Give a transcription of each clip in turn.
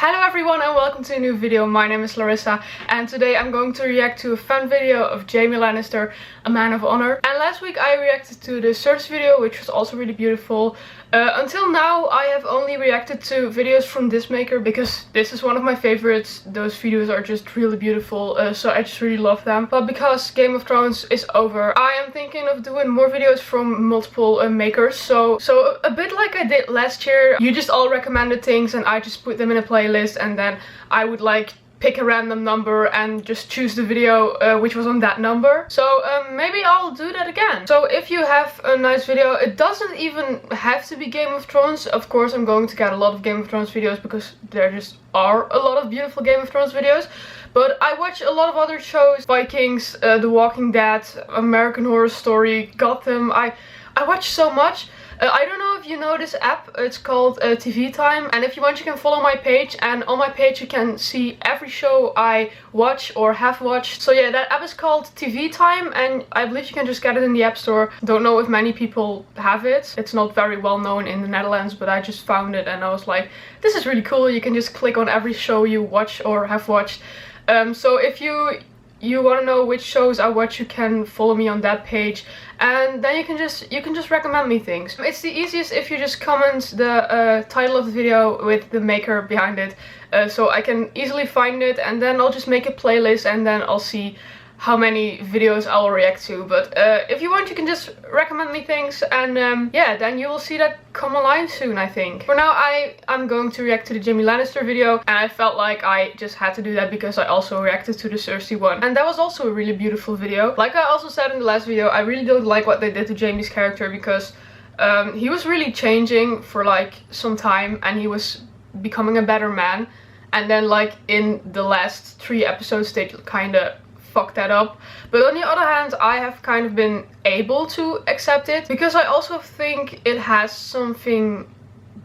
Hello everyone and welcome to a new video. My name is Larissa and today I'm going to react to a fan video of Jaime Lannister, A Man of Honor. And last week I reacted to the Search video, which was also really beautiful. Until now I have only reacted to videos from this maker because this is one of my favorites. Those videos are just really beautiful, so I just really love them. But because Game of Thrones is over, I am thinking of doing more videos from multiple makers. So a bit like I did last year, you just all recommended things and I just put them in a playlist, and then I would like pick a random number and just choose the video which was on that number. So maybe I'll do that again. So if you have a nice video, it doesn't even have to be Game of Thrones. Of course I'm going to get a lot of Game of Thrones videos because there just are a lot of beautiful Game of Thrones videos. But I watch a lot of other shows, Vikings, The Walking Dead, American Horror Story, Gotham. I watch so much. I don't know if you know this app, it's called TV Time, and if you want you can follow my page, and on my page you can see every show I watch or have watched. So yeah, that app is called TV Time and I believe you can just get it in the App Store. Don't know if many people have it. It's not very well known in the Netherlands, but I just found it and I was like, this is really cool. You can just click on every show you watch or have watched. So if you want to know which shows I watch, you can follow me on that page, and then you can just recommend me things. It's the easiest if you just comment the title of the video with the maker behind it, so I can easily find it, and then I'll just make a playlist and then I'll see how many videos I will react to. But if you want, you can just recommend me things, and yeah, then you will see that come online soon, I think. For now, I'm going to react to the Jaime Lannister video, and I felt like I just had to do that because I also reacted to the Cersei one, and that was also a really beautiful video. Like I also said in the last video, I really don't like what they did to Jaime's character because he was really changing for like some time and he was becoming a better man, and then like in the last 3 episodes they kind of fuck that up. But on the other hand, I have kind of been able to accept it because I also think it has something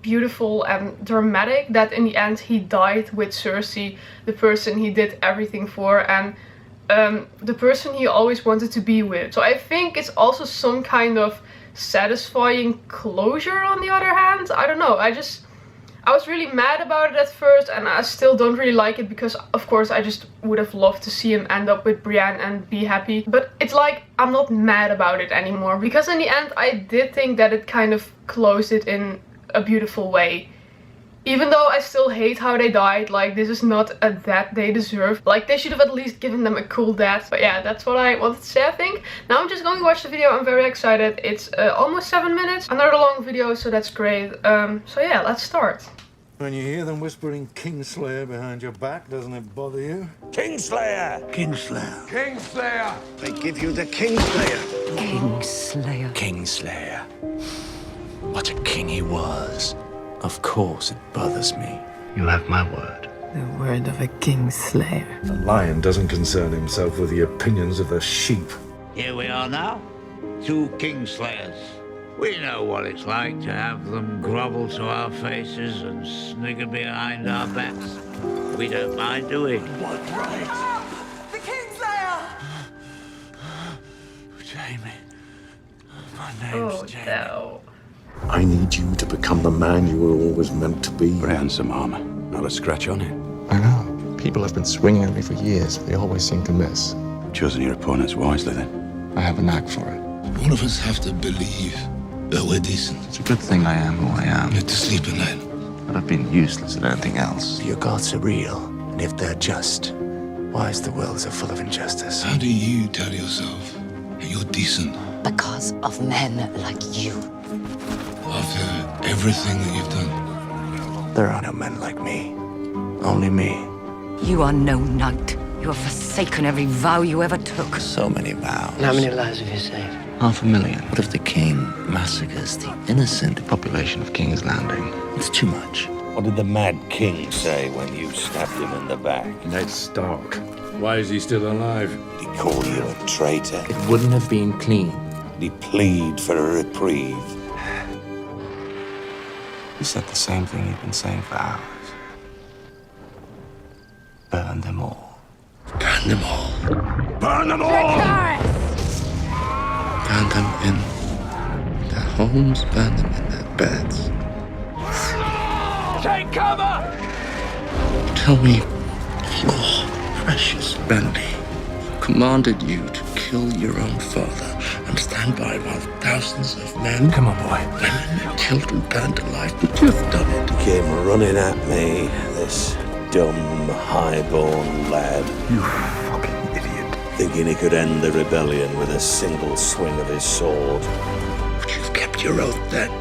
beautiful and dramatic that in the end he died with Cersei, the person he did everything for, and the person he always wanted to be with. So I think it's also some kind of satisfying closure on the other hand. I don't know, I was really mad about it at first, and I still don't really like it because of course I just would have loved to see him end up with Brienne and be happy. But it's like I'm not mad about it anymore because in the end I did think that it kind of closed it in a beautiful way. Even though I still hate how they died, like this is not a death they deserve. Like they should have at least given them a cool death. But yeah, that's what I wanted to say, I think. Now I'm just going to watch the video. I'm very excited. It's almost 7 minutes. Another long video, so that's great. So yeah, let's start. When you hear them whispering Kingslayer behind your back, doesn't it bother you? Kingslayer! Kingslayer. Kingslayer! I give you the Kingslayer. Kingslayer. Kingslayer. What a king he was. Of course it bothers me. You have my word. The word of a Kingslayer. The lion doesn't concern himself with the opinions of the sheep. Here we are now, 2 Kingslayers. We know what it's like to have them grovel to our faces and snigger behind our backs. We don't mind, do we? What right? The Kingslayer! Jaime. My name's Jaime. No. I need you to become the man you were always meant to be. Ransom armor. Not a scratch on it. I know. People have been swinging at me for years, but they always seem to miss. Choosing your opponents wisely, then. I have a knack for it. All of us have to believe that we're decent. It's a good thing I am who I am. Get to sleep at night. But I've been useless at anything else. Your gods are real, and if they're just, why is the world so full of injustice? How do you tell yourself that you're decent Because of men like you. after everything that you've done? There are no men like me. Only me. You are no knight. You have forsaken every vow you ever took. So many vows. How many lives have you saved? 500,000. What if the king massacres the innocent? Population of King's Landing. It's too much. What did the Mad King say when you stabbed him in the back? Ned Stark. Why is he still alive? Did he call you a traitor? It wouldn't have been clean. Did he plead for a reprieve? He said the same thing he'd been saying for hours. Burn them all. Burn them all. Burn them all! Burn them in their homes, burn them in their beds. Take cover! Tell me, your precious Bendy commanded you to kill your own father and stand by while thousands of men, Come on, boy. women, and children burned alive, but you've done it. He came running at me, this dumb, high-born lad, You fucking idiot. thinking he could end the rebellion with a single swing of his sword. But you've kept your oath then.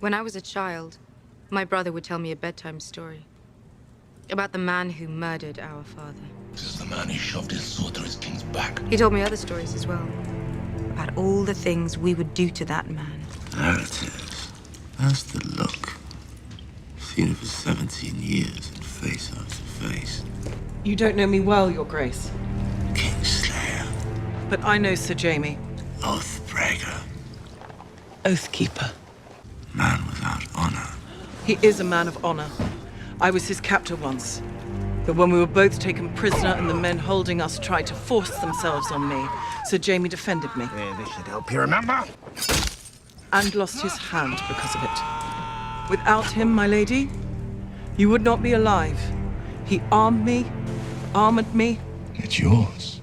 When I was a child, my brother would tell me a bedtime story about the man who murdered our father. This is the man who shoved his sword through his king's back. He told me other stories as well, about all the things we would do to that man. There it is. That's the look. Seen it for 17 years and face after face. You don't know me well, Your Grace. Kingslayer. But I know Sir Jaime. Oathbreaker. Oathkeeper. Man without honor. He is a man of honor. I was his captor once. But when we were both taken prisoner and the men holding us tried to force themselves on me, Sir Jaime defended me. This should help you remember. And lost his hand because of it. Without him, my lady, you would not be alive. He armed me, armored me, It's yours.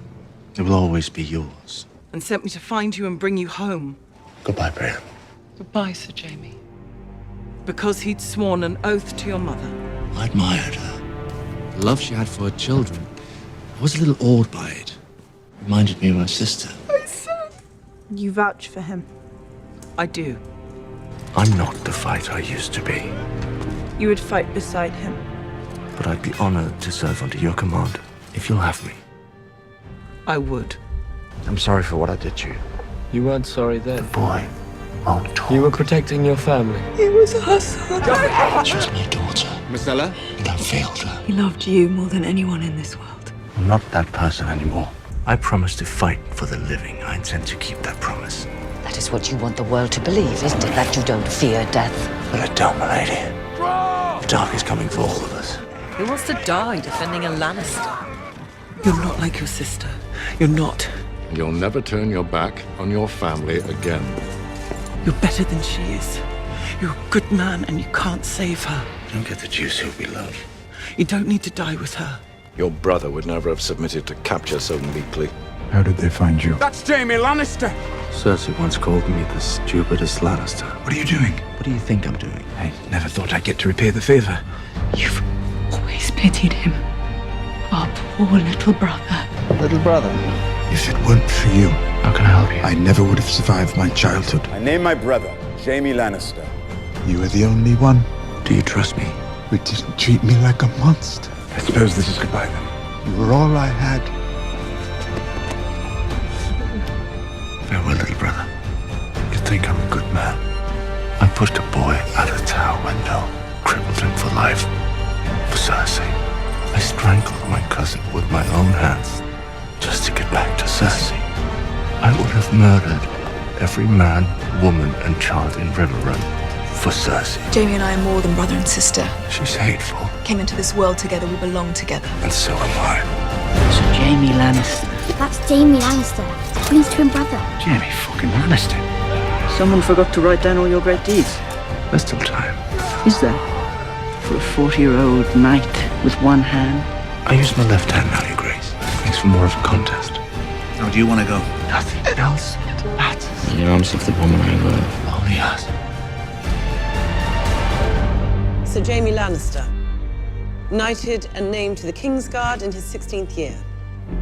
It will always be yours. and sent me to find you and bring you home. Goodbye, Brian. Goodbye, Sir Jaime. Because he'd sworn an oath to your mother. I admired her. The love she had for her children. I was a little awed by it. Reminded me of my sister. You vouch for him. I do. I'm not the fighter I used to be, You would fight beside him. but I'd be honored to serve under your command, if you'll have me. I would. I'm sorry for what I did to you. You weren't sorry then. Boy, won't talk. You were protecting your family. He was our son. She was my daughter. Miss Ella? And I failed her. He loved you more than anyone in this world. I'm not that person anymore. I promised to fight for the living. I intend to keep that promise. That is what you want the world to believe, isn't it? That you don't fear death. But I don't, my lady. The dark is coming for all of us. Who wants to die defending a Lannister? You're not like your sister. You're not. You'll never turn your back on your family again. You're better than she is. You're a good man and you can't save her. Don't get the juice who we love. You don't need to die with her. Your brother would never have submitted to capture so meekly. How did they find you? That's Jaime Lannister! Cersei once called me the stupidest Lannister. What are you doing? What do you think I'm doing? I never thought I'd get to repay the favor. You've always pitied him. Our poor little brother. Little brother? If it weren't for you, how can I help you? I never would have survived my childhood. I named my brother Jaime Lannister. You were the only one. Do you trust me? You didn't treat me like a monster. I suppose this is goodbye then. You were all I had. Farewell, little brother. You think I'm a good man? I pushed a boy out a tower window, crippled him for life. For Cersei, I strangled my cousin with my own hands, just to get back to Cersei. I would have murdered every man, woman, and child in Riverrun for Cersei. Jaime and I are more than brother and sister. She's hateful, Came into this world together, we belong together. and so am I. So Jaime Lannister. That's Jaime Lannister, Queen's twin brother. Jaime fucking Lannister. Someone forgot to write down all your great deeds. There's still time. Is there? For a 40-year-old knight with one hand? I use my left hand now, Your Grace. Makes for more of a contest. Now, do you want to go? Nothing else matters. In the arms of the woman I love. Only us. Sir Jaime Lannister, knighted and named to the Kingsguard in his 16th year.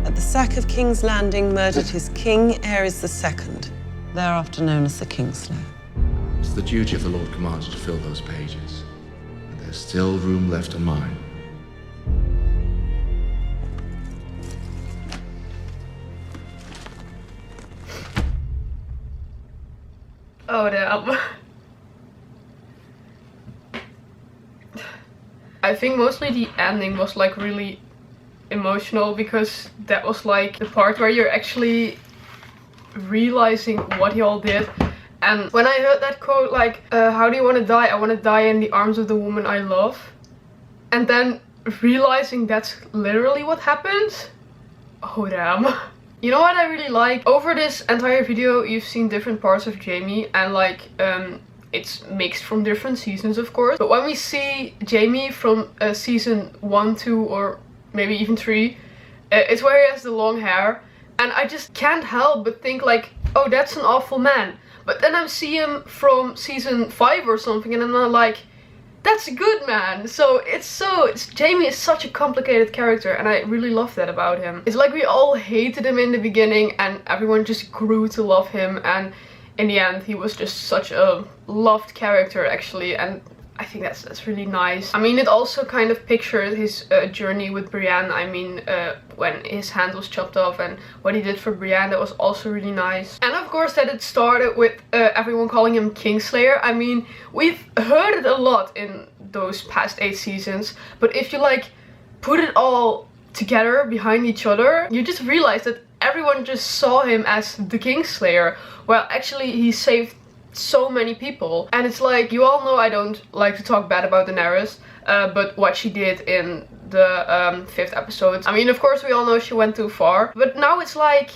At the sack of King's Landing, murdered his king, Aerys II, thereafter known as the Kingslayer. It's the duty of the Lord Commander to fill those pages. And there's still room left on mine. Oh damn. I think mostly the ending was like really emotional because that was like the part where you're actually realizing what he all did. And when I heard that quote, like, how do you want to die? I want to die in the arms of the woman I love. And then realizing that's literally what happens. oh damn. You know what I really like? Over this entire video you've seen different parts of Jaime, and like it's mixed from different seasons of course. But when we see Jaime from season 1, 2 or maybe even 3, it's where he has the long hair. And I just can't help but think like, oh, that's an awful man. But then I see him from season 5 or something and I'm not like, that's a good man. So Jaime is such a complicated character and I really love that about him. It's like we all hated him in the beginning and everyone just grew to love him, and in the end he was just such a loved character actually, and I think that's really nice. I mean, it also kind of pictured his journey with Brienne. I mean, when his hand was chopped off and what he did for Brienne, that was also really nice. And of course that it started with everyone calling him Kingslayer. I mean, we've heard it a lot in those past 8 seasons, but if you like put it all together behind each other, you just realize that everyone just saw him as the Kingslayer. Well, actually he saved so many people, and it's like, you all know I don't like to talk bad about Daenerys, but what she did in the 5th episode, I mean, of course we all know she went too far, but now it's like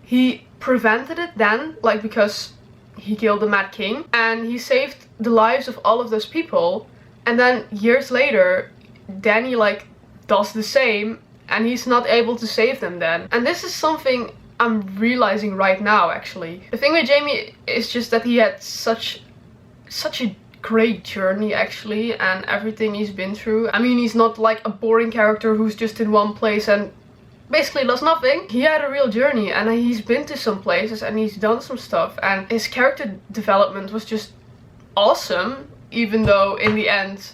he prevented it then, like because he killed the Mad King and he saved the lives of all of those people, and then years later Dany like does the same and he's not able to save them then. And this is something I'm realizing right now actually. The thing with Jaime is just that he had such a great journey actually, and everything he's been through. I mean, he's not like a boring character who's just in one place and basically does nothing. He had a real journey and he's been to some places and he's done some stuff, and his character development was just awesome, even though in the end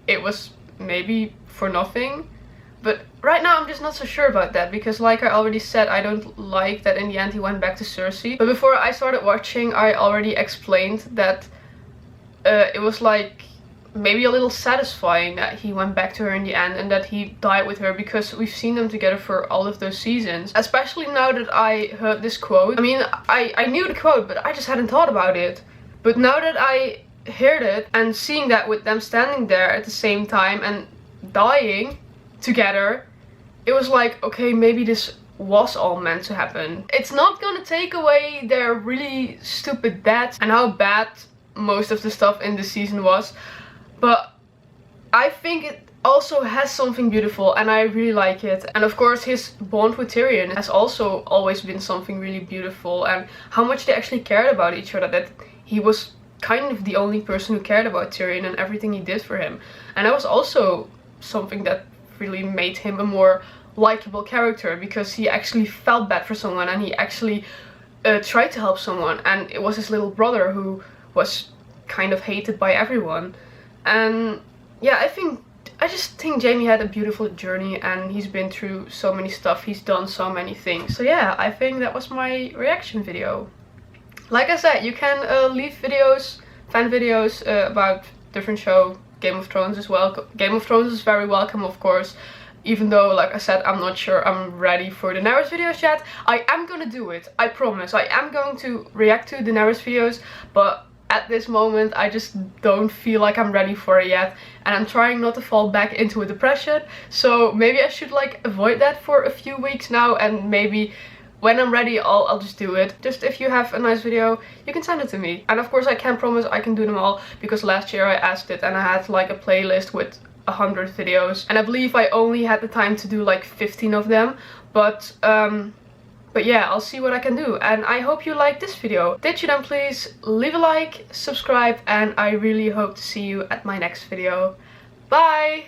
it was maybe for nothing. But right now I'm just not so sure about that, because like I already said, I don't like that in the end he went back to Cersei. But before I started watching I already explained that it was like maybe a little satisfying that he went back to her in the end and that he died with her, because we've seen them together for all of those seasons. Especially now that I heard this quote. I mean, I knew the quote but I just hadn't thought about it. But now that I heard it and seeing that with them standing there at the same time and dying together, it was like, okay, maybe this was all meant to happen. It's not gonna take away their really stupid deaths and how bad most of the stuff in this season was, but I think it also has something beautiful and I really like it. And of course his bond with Tyrion has also always been something really beautiful, and how much they actually cared about each other, that he was kind of the only person who cared about Tyrion and everything he did for him. And that was also something that really made him a more likable character, because he actually felt bad for someone and he actually tried to help someone, and it was his little brother who was kind of hated by everyone. And yeah, I just think Jaime had a beautiful journey and he's been through so many stuff, he's done so many things. So yeah, I think that was my reaction video. Like I said, you can leave videos, fan videos about different show, Game of Thrones as well. Game of Thrones is very welcome of course, even though like I said I'm not sure I'm ready for Daenerys videos yet. I am gonna do it, I promise. I am going to react to Daenerys videos, but at this moment I just don't feel like I'm ready for it yet, and I'm trying not to fall back into a depression. So maybe I should like avoid that for a few weeks now, and maybe when I'm ready I'll just do it. Just if you have a nice video, you can send it to me. And of course I can't promise I can do them all, because last year I asked it and I had like a playlist with 100 videos, and I believe I only had the time to do like 15 of them. But yeah, I'll see what I can do, and I hope you liked this video. Did you then please leave a like, subscribe, and I really hope to see you at my next video. Bye!